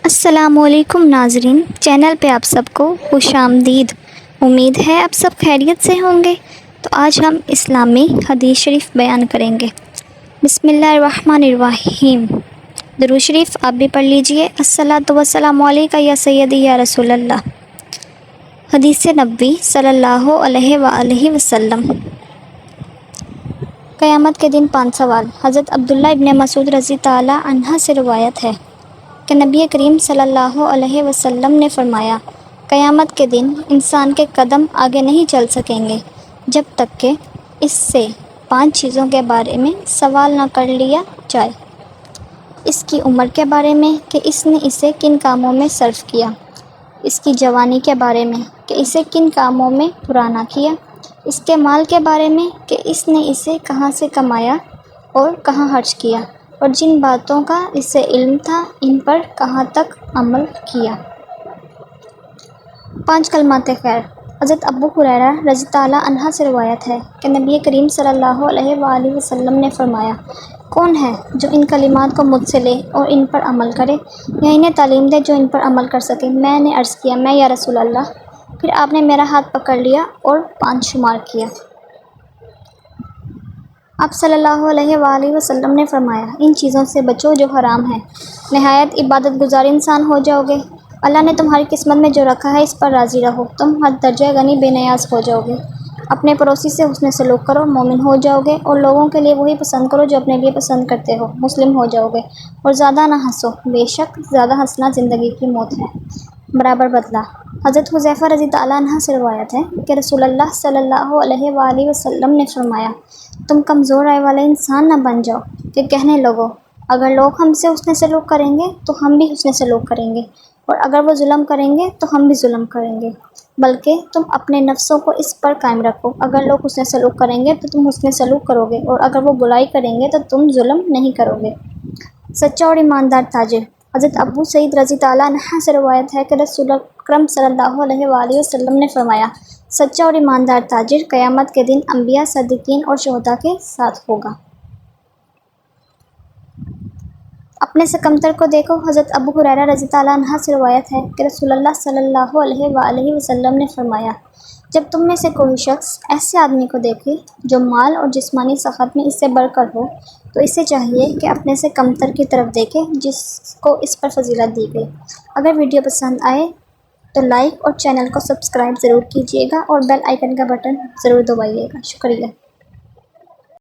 السلام علیکم ناظرین، چینل پہ آپ سب کو خوش آمدید۔ امید ہے آپ سب خیریت سے ہوں گے۔ تو آج ہم اسلامی حدیث شریف بیان کریں گے۔ بسم اللہ الرحمن الرحیم۔ درود شریف آپ بھی پڑھ لیجئے۔ الصلاۃ والسلام علیکہ یا سیدی یا رسول اللہ۔ حدیث نبوی صلی اللہ علیہ وآلہ وسلم۔ قیامت کے دن 5 سوال۔ حضرت عبداللہ ابن مسعود رضی تعالیٰ عنہ سے روایت ہے کہ نبی کریم صلی اللہ علیہ وسلم نے فرمایا، قیامت کے دن انسان کے قدم آگے نہیں چل سکیں گے جب تک کہ اس سے 5 چیزوں کے بارے میں سوال نہ کر لیا جائے۔ اس کی عمر کے بارے میں کہ اس نے اسے کن کاموں میں صرف کیا، اس کی جوانی کے بارے میں کہ اسے کن کاموں میں پرانا کیا، اس کے مال کے بارے میں کہ اس نے اسے کہاں سے کمایا اور کہاں خرچ کیا، اور جن باتوں کا اسے علم تھا ان پر کہاں تک عمل کیا۔ 5 کلمات خیر۔ حضرت ابو ہریرہ رضی تعالیٰ عنہ سے روایت ہے کہ نبی کریم صلی اللہ علیہ وآلہ وسلم نے فرمایا، کون ہے جو ان کلمات کو مجھ سے لے اور ان پر عمل کرے یا انہیں تعلیم دے جو ان پر عمل کر سکے؟ میں نے عرض کیا، میں یا رسول اللہ؟ پھر آپ نے میرا ہاتھ پکڑ لیا اور 5 شمار کیا۔ آپ صلی اللہ علیہ وآلہ وسلم نے فرمایا، ان چیزوں سے بچو جو حرام ہیں، نہایت عبادت گزار انسان ہو جاؤ گے، اللہ نے تمہاری قسمت میں جو رکھا ہے اس پر راضی رہو، تم حد درجہ غنی بے نیاز ہو جاؤ گے، اپنے پڑوسی سے حسن سلوک کرو، مومن ہو جاؤ گے، اور لوگوں کے لیے وہی پسند کرو جو اپنے لیے پسند کرتے ہو، مسلم ہو جاؤ گے، اور زیادہ نہ ہنسو، بے شک زیادہ ہنسنا زندگی کی موت ہے، برابر بدلہ۔ حضرت حذیفہ رضی تعالیٰ عنہ سے روایت ہے کہ رسول اللہ صلی اللہ علیہ وآلہ وسلم نے فرمایا، تم کمزور رائے والے انسان نہ بن جاؤ کہ کہنے لگو، اگر لوگ ہم سے حسن سلوک کریں گے تو ہم بھی حسن سلوک کریں گے، اور اگر وہ ظلم کریں گے تو ہم بھی ظلم کریں گے، بلکہ تم اپنے نفسوں کو اس پر قائم رکھو، اگر لوگ حسن سلوک کریں گے تو تم حسن سلوک کرو گے، اور اگر وہ برائی کریں گے تو تم ظلم نہیں کرو گے۔ سچا اور ایماندار تاجر۔ حضرت ابو سعید رضی تعالیٰ عنہ سے روایت ہے کہ رسول اکرم صلی اللہ علیہ وآلہ وسلم نے فرمایا، سچا اور ایماندار تاجر قیامت کے دن انبیاء، صدیقین اور شہداء کے ساتھ ہوگا۔ اپنے سے کمتر کو دیکھو۔ حضرت ابو ہریرہ رضی تعالیٰ عنہ سے روایت ہے کہ رسول اللہ صلی اللہ علیہ وآلہ وسلم نے فرمایا، جب تم میں سے کوئی شخص ایسے آدمی کو دیکھے جو مال اور جسمانی سخت میں اس سے بڑھ کر ہو تو اسے چاہیے کہ اپنے سے کمتر کی طرف دیکھے جس کو اس پر فضیلت دی گئی۔ اگر ویڈیو پسند آئے تو لائک اور چینل کو سبسکرائب ضرور کیجیے گا اور بیل آئیکن کا بٹن ضرور دبائیے گا۔ شکریہ۔